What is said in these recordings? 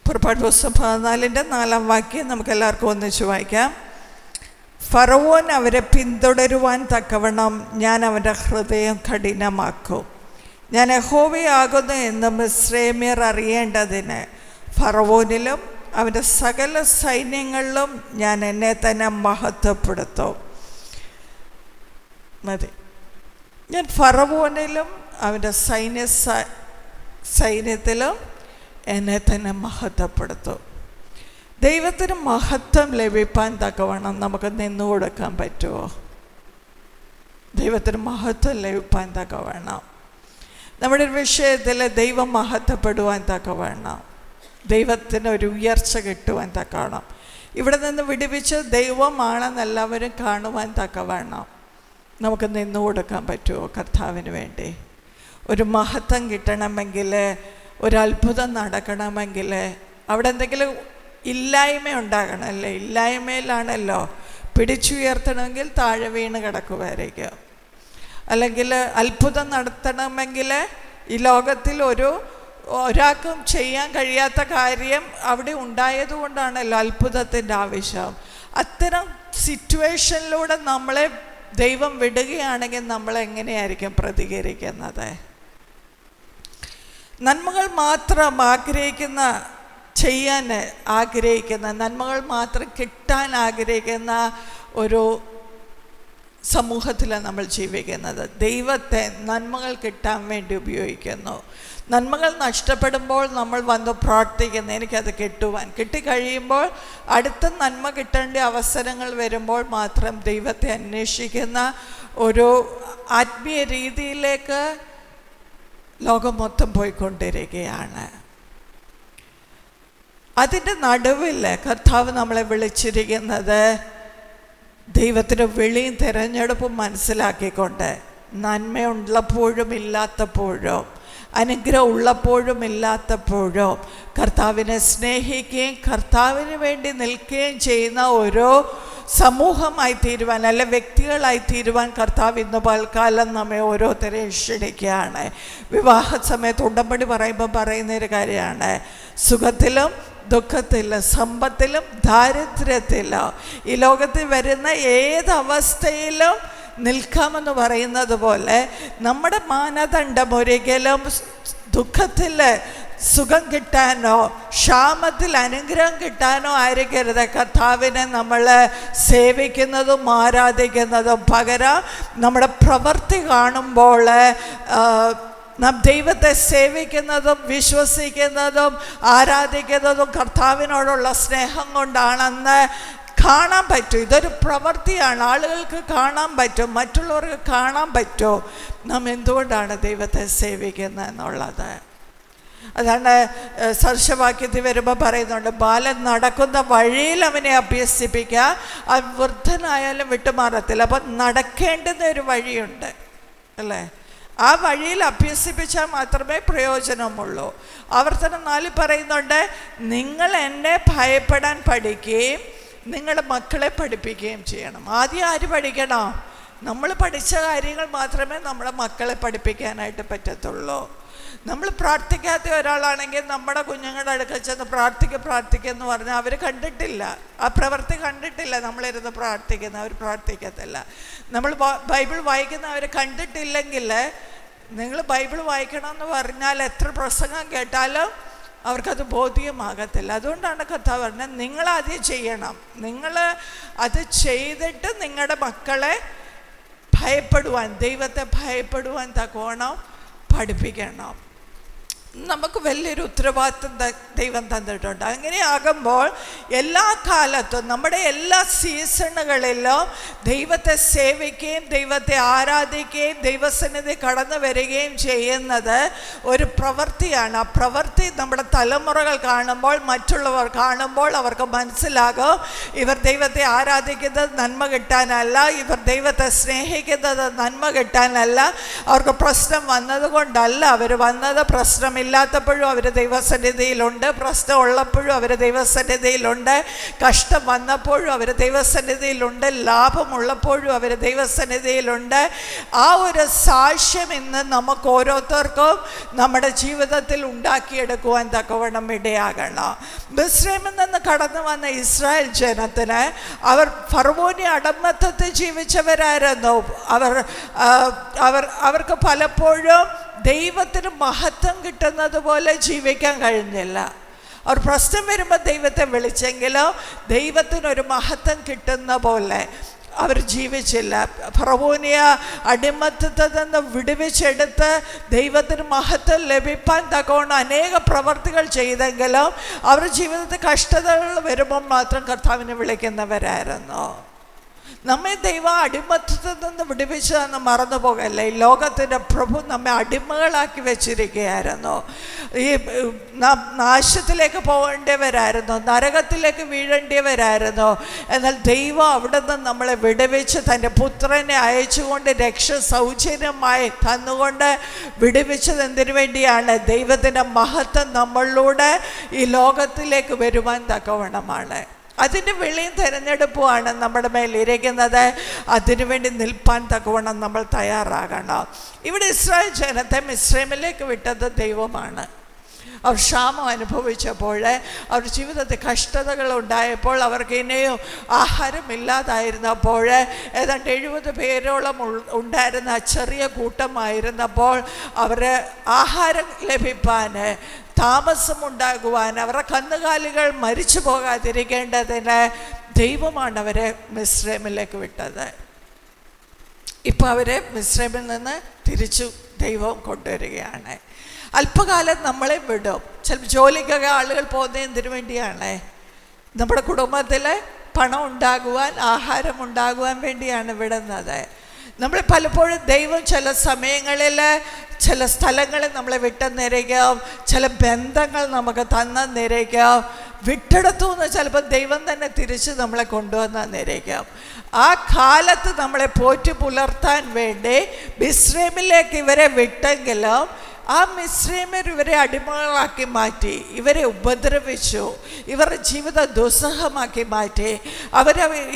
പുറപ്പാട് പുസ്തകം 14:4 നമുക്ക് എല്ലാവർക്കും ഒന്നിച്ച് വായിക്കാം. ഫറവോൻ അവരെ പിന്തുടരുവാൻ തക്കവണ്ണം ഞാൻ അവൻ്റെ ഹൃദയം കഠിനമാക്കും. ഞാൻ യഹോവയാകുന്നു എന്ന് മിസ്രൈമ്യർ അറിയേണ്ടതിന് ഫറവോനിലും അവൻ്റെ സകല സൈന്യങ്ങളിലും ഞാൻ എന്നെ തന്നെ മഹത്വപ്പെടുത്തും. മതി. ഞാൻ ഫറവോനിലും അവൻ്റെ സൈന്യത്തിലും എന്നെ തന്നെ മഹത്വപ്പെടുത്തും. ദൈവത്തിന് മഹത്വം ലഭിക്കാൻ തക്കവണ്ണം നമുക്ക് നിന്നു കൊടുക്കാൻ പറ്റുമോ? ദൈവത്തിന് മഹത്വം ലഭിക്കാൻ തക്കവണ്ണം, നമ്മുടെ ഒരു വിഷയത്തിൽ ദൈവം മഹത്വപ്പെടുവാൻ തക്കവണ്ണം, ദൈവത്തിന് ഒരു ഉയർച്ച കിട്ടുവാൻ തക്കവണ്ണം, ഇവിടെ നിന്ന് വിടുവിച്ച് ദൈവമാണെന്ന് എല്ലാവരും കാണുവാൻ തക്കവണ്ണം നമുക്ക് നിന്നു കൊടുക്കാൻ പറ്റുമോ? കർത്താവിന് വേണ്ടി ഒരു മഹത്വം കിട്ടണമെങ്കിൽ, ഒരത്ഭുതം നടക്കണമെങ്കിൽ അവിടെ എന്തെങ്കിലും ഇല്ലായ്മ ഉണ്ടാകണം അല്ലേ? ഇല്ലായ്മയിലാണല്ലോ പിടിച്ചുയർത്തണമെങ്കിൽ താഴെ വീണ് കിടക്കുമായിരിക്കും. അല്ലെങ്കിൽ അത്ഭുതം നടത്തണമെങ്കിൽ ഈ ലോകത്തിൽ ഒരാൾക്കും ചെയ്യാൻ കഴിയാത്ത കാര്യം അവിടെ ഉണ്ടായതുകൊണ്ടാണല്ലോ അത്ഭുതത്തിൻ്റെ ആവശ്യം. അത്തരം സിറ്റുവേഷനിലൂടെ നമ്മളെ ദൈവം വിടുകയാണെങ്കിൽ നമ്മൾ എങ്ങനെയായിരിക്കും പ്രതികരിക്കുന്നത്? നന്മകൾ മാത്രം ചെയ്യാൻ ആഗ്രഹിക്കുന്ന, നന്മകൾ മാത്രം കിട്ടാൻ ആഗ്രഹിക്കുന്ന ഒരു സമൂഹത്തിലാണ് നമ്മൾ ജീവിക്കുന്നത്. ദൈവത്തെ നന്മകൾ കിട്ടാൻ വേണ്ടി ഉപയോഗിക്കുന്നു. നന്മകൾ നഷ്ടപ്പെടുമ്പോൾ നമ്മൾ വന്ന് പ്രാർത്ഥിക്കുന്നു, എനിക്കത് കിട്ടിക്കഴിയുമ്പോൾ അടുത്ത നന്മ കിട്ടേണ്ട അവസരങ്ങൾ വരുമ്പോൾ മാത്രം ദൈവത്തെ അന്വേഷിക്കുന്ന ഒരു ആത്മീയ രീതിയിലേക്ക് ലോകം മൊത്തം പോയിക്കൊണ്ടിരിക്കുകയാണ്. അതിൻ്റെ നടുവിൽ കർത്താവ് നമ്മളെ വിളിച്ചിരിക്കുന്നത് ദൈവത്തിൻ്റെ വിളിയും തിരഞ്ഞെടുപ്പും മനസ്സിലാക്കിക്കൊണ്ട്, നന്മയുള്ളപ്പോഴും ഇല്ലാത്തപ്പോഴും, അനുഗ്രഹം ഉള്ളപ്പോഴും ഇല്ലാത്തപ്പോഴും കർത്താവിനെ സ്നേഹിക്കുകയും കർത്താവിന് വേണ്ടി നിൽക്കുകയും ചെയ്യുന്ന ഓരോ സമൂഹമായി തീരുവാൻ, അല്ല വ്യക്തികളായി തീരുവാൻ കർത്താവ് ഇന്ന് പൽക്കാലം നമ്മെ ഓരോരുത്തരെ ക്ഷണിക്കുകയാണ്. വിവാഹ സമയത്ത് ഉടമ്പടി പറയുമ്പോൾ പറയുന്നൊരു കാര്യമാണ്, സുഖത്തിലും ദുഃഖത്തിലും സമ്പത്തിലും ദാരിദ്ര്യത്തിലും ഈ ലോകത്തിൽ വരുന്ന ഏതവസ്ഥയിലും നിൽക്കാമെന്ന് പറയുന്നത് പോലെ നമ്മുടെ മാനദണ്ഡം ഒരിക്കലും ദുഃഖത്തിൽ സുഖം കിട്ടാനോ ക്ഷാമത്തിൽ അനുഗ്രഹം കിട്ടാനോ ആയിരിക്കരുത് കർത്താവിനെ നമ്മൾ സേവിക്കുന്നതും ആരാധിക്കുന്നതും. പകരം നമ്മുടെ പ്രവൃത്തി കാണുമ്പോൾ നാം ദൈവത്തെ സേവിക്കുന്നതും വിശ്വസിക്കുന്നതും ആരാധിക്കുന്നതും കർത്താവിനോടുള്ള സ്നേഹം കൊണ്ടാണെന്ന് കാണാൻ പറ്റും. ഇതൊരു പ്രവൃത്തിയാണ്, ആളുകൾക്ക് കാണാൻ പറ്റും, മറ്റുള്ളവർക്ക് കാണാൻ പറ്റും നാം എന്തുകൊണ്ടാണ് ദൈവത്തെ സേവിക്കുന്നത് എന്നുള്ളത്. അതാണ് സദൃശവാക്യത്തിൽ വരുമ്പോൾ പറയുന്നുണ്ട്, ബാലൻ നടക്കുന്ന വഴിയിൽ അവനെ അഭ്യസിപ്പിക്കുക, അവൻ വൃദ്ധനായാലും വിട്ടുമാറത്തില്ല. അപ്പം നടക്കേണ്ടുന്ന ഒരു വഴിയുണ്ട് അല്ലേ? ആ വഴിയിൽ അഭ്യസിപ്പിച്ചാൽ മാത്രമേ പ്രയോജനമുള്ളൂ. ആവർത്തനം 4 പറയുന്നുണ്ട്, നിങ്ങൾ എന്നെ ഭയപ്പെടാൻ പഠിക്കുകയും നിങ്ങളുടെ മക്കളെ പഠിപ്പിക്കുകയും ചെയ്യണം. ആദ്യം ആര് പഠിക്കണം? നമ്മൾ പഠിച്ച കാര്യങ്ങൾ മാത്രമേ നമ്മുടെ മക്കളെ പഠിപ്പിക്കാനായിട്ട് പറ്റത്തുള്ളൂ. നമ്മൾ പ്രാർത്ഥിക്കാത്ത ഒരാളാണെങ്കിൽ നമ്മുടെ കുഞ്ഞുങ്ങളുടെ അടുക്കൽ ചെന്ന് പ്രാർത്ഥിക്കെന്ന് പറഞ്ഞാൽ അവർ കണ്ടിട്ടില്ല, ആ പ്രവൃത്തി കണ്ടിട്ടില്ല. നമ്മളിരുന്ന് അവർ പ്രാർത്ഥിക്കത്തില്ല. നമ്മൾ ബൈബിൾ അവർ കണ്ടിട്ടില്ലെങ്കിൽ, നിങ്ങൾ ബൈബിൾ വായിക്കണമെന്ന് പറഞ്ഞാൽ എത്ര പ്രസംഗം കേട്ടാലും അവർക്കത് ബോധ്യമാകത്തില്ല. അതുകൊണ്ടാണ് കർത്താവ് പറഞ്ഞത്, നിങ്ങളാദ്യം ചെയ്യണം. നിങ്ങൾ അത് ചെയ്തിട്ട് നിങ്ങളുടെ മക്കളെ ദൈവത്തെ ഭയപ്പെടുവാൻ തക്കോണം പഠിപ്പിക്കണം. നമുക്ക് വലിയൊരു ഉത്തരവാദിത്വം ദൈവം തന്നിട്ടുണ്ട്. അങ്ങനെയാകുമ്പോൾ എല്ലാ കാലത്തും നമ്മുടെ എല്ലാ സീസണുകളിലും ദൈവത്തെ സേവിക്കുകയും ദൈവത്തെ ആരാധിക്കുകയും ദൈവസന്നിധി കടന്നു വരികയും ചെയ്യുന്നത് ഒരു പ്രവൃത്തിയാണ്. ആ പ്രവൃത്തി നമ്മുടെ തലമുറകൾ കാണുമ്പോൾ, മറ്റുള്ളവർ കാണുമ്പോൾ അവർക്ക് മനസ്സിലാകും, ഇവർ ദൈവത്തെ ആരാധിക്കുന്നത് നന്മ കിട്ടാനല്ല, ഇവർ ദൈവത്തെ സ്നേഹിക്കുന്നത് നന്മ കിട്ടാനല്ല, അവർക്ക് പ്രശ്നം വന്നത് കൊണ്ടല്ല അവർ വന്നത്, പ്രശ്നമില്ല പ്രശ്നമില്ലാത്തപ്പോഴും അവർ ദൈവസന്നിധിയിലുണ്ട്, പ്രശ്നം ഉള്ളപ്പോഴും അവർ ദൈവസന്നിധിയിലുണ്ട്, കഷ്ടം വന്നപ്പോഴും അവർ ദൈവസന്നിധിയിലുണ്ട്, ലാഭമുള്ളപ്പോഴും അവർ ദൈവസന്നിധിയിലുണ്ട്. ആ ഒരു സാക്ഷ്യം ഇന്ന് നമുക്ക് ഓരോരുത്തർക്കും നമ്മുടെ ജീവിതത്തിൽ ഉണ്ടാക്കിയെടുക്കുവാൻ തക്കവണ്ണം ഇടയാകണം. മിസ്രൈമിൽ നിന്ന് കടന്നു വന്ന ഇസ്രായേൽ ജനത്തിന് അവർ ഫറവോന്റെ അടിമത്തത്തിൽ ജീവിച്ചവരായിരുന്നു. അവർക്ക് പലപ്പോഴും ദൈവത്തിന് മഹത്വം കിട്ടുന്നത് പോലെ ജീവിക്കാൻ കഴിഞ്ഞില്ല. അവർ പ്രശ്നം വരുമ്പോൾ ദൈവത്തെ വിളിച്ചെങ്കിലും ദൈവത്തിനൊരു മഹത്വം കിട്ടുന്ന പോലെ അവർ ജീവിച്ചില്ല. ഫറവോനിയ അടിമത്തത്തിൽ നിന്ന് വിടുവിച്ചെടുത്ത് ദൈവത്തിന് മഹത്വം ലഭിപ്പാൻ തക്കവണ്ണം അനേക പ്രവർത്തികൾ ചെയ്തെങ്കിലും അവരുടെ ജീവിതത്തിൽ കഷ്ടതകൾ വരുമ്പോൾ മാത്രം കർത്താവിനെ വിളിക്കുന്നവരായിരുന്നു. നമ്മെ ദൈവം അടിമത്തത്തിൽ നിന്ന് വിടുവിച്ചതെന്ന് മറന്നു പോകല്ലേ. ഈ ലോകത്തിൻ്റെ പ്രഭു നമ്മെ അടിമകളാക്കി വെച്ചിരിക്കുകയായിരുന്നു. ഈ നാശത്തിലേക്ക് പോകേണ്ടവരായിരുന്നു, നരകത്തിലേക്ക് വീഴേണ്ടിയവരായിരുന്നു. എന്നാൽ ദൈവം അവിടെ നിന്ന് നമ്മളെ വിടുവിച്ച് തൻ്റെ പുത്രനെ അയച്ചുകൊണ്ട് രക്ഷ സൗജന്യമായി തന്നുകൊണ്ട് വിടുവിച്ചത് എന്തിനു വേണ്ടിയാണ്? ദൈവത്തിൻ്റെ മഹത്വം നമ്മളിലൂടെ ഈ ലോകത്തിലേക്ക് വരുവാൻ തക്കവണ്ണമാണ്. അതിൻ്റെ വിളിയും തിരഞ്ഞെടുപ്പുമാണ് നമ്മുടെ മേലിരിക്കുന്നത്. അതിനുവേണ്ടി നിൽപ്പാൻ തക്കവണ്ണം നമ്മൾ തയ്യാറാകണം. ഇവിടെ ഇസ്രായേൽ ജനത്തെ മിസ്രൈമിലേക്ക് വിട്ടത് ദൈവമാണ്. അവർ ക്ഷാമം അനുഭവിച്ചപ്പോൾ, അവർ ജീവിതത്തിൽ കഷ്ടതകൾ ഉണ്ടായപ്പോൾ, അവർക്ക് ഇനിയും ആഹാരമില്ലാതായിരുന്നപ്പോൾ, ഏതാണ്ട് 70 പേരോളം ഉണ്ടായിരുന്ന ചെറിയ കൂട്ടമായിരുന്നപ്പോൾ അവർ ആഹാരം ലഭിപ്പാൻ, താമസമുണ്ടാകുവാൻ, അവരുടെ കന്നുകാലികൾ മരിച്ചു പോകാതിരിക്കേണ്ടതിന് ദൈവമാണ് അവരെ മിസ്രൈമിലേക്ക് വിട്ടത്. ഇപ്പോൾ അവരെ മിസ്രൈമിൽ നിന്ന് തിരിച്ചു ദൈവം കൊണ്ടുവരികയാണ്. അല്പകാലം നമ്മളെ വിടും. ചിലപ്പോൾ ജോലിക്കൊക്കെ ആളുകൾ പോകുന്നത് എന്തിനു വേണ്ടിയാണ്? നമ്മുടെ കുടുംബത്തിൽ പണം ഉണ്ടാകുവാൻ, ആഹാരം ഉണ്ടാകുവാൻ വേണ്ടിയാണ് വിടുന്നത്. നമ്മൾ പലപ്പോഴും ദൈവം ചില സമയങ്ങളിൽ ചില സ്ഥലങ്ങളിൽ നമ്മളെ വിട്ടെന്നിരിക്കും, ചില ബന്ധങ്ങൾ നമുക്ക് തന്നിരിക്കും. വിട്ടെടുത്തുനിന്ന് ചിലപ്പോൾ ദൈവം തന്നെ തിരിച്ച് നമ്മളെ കൊണ്ടുവന്നിരിക്കും. ആ കാലത്ത് നമ്മളെ പോറ്റി പുലർത്താൻ വേണ്ടി മിസ്രൈമിലേക്ക് ഇവരെ വിട്ടെങ്കിലും ആ മിസ്രൈമ്യർ ഇവരെ അടിമകളാക്കി മാറ്റി, ഇവരെ ഉപദ്രവിച്ചു, ഇവരുടെ ജീവിതം ദുസ്സഹമാക്കി മാറ്റി.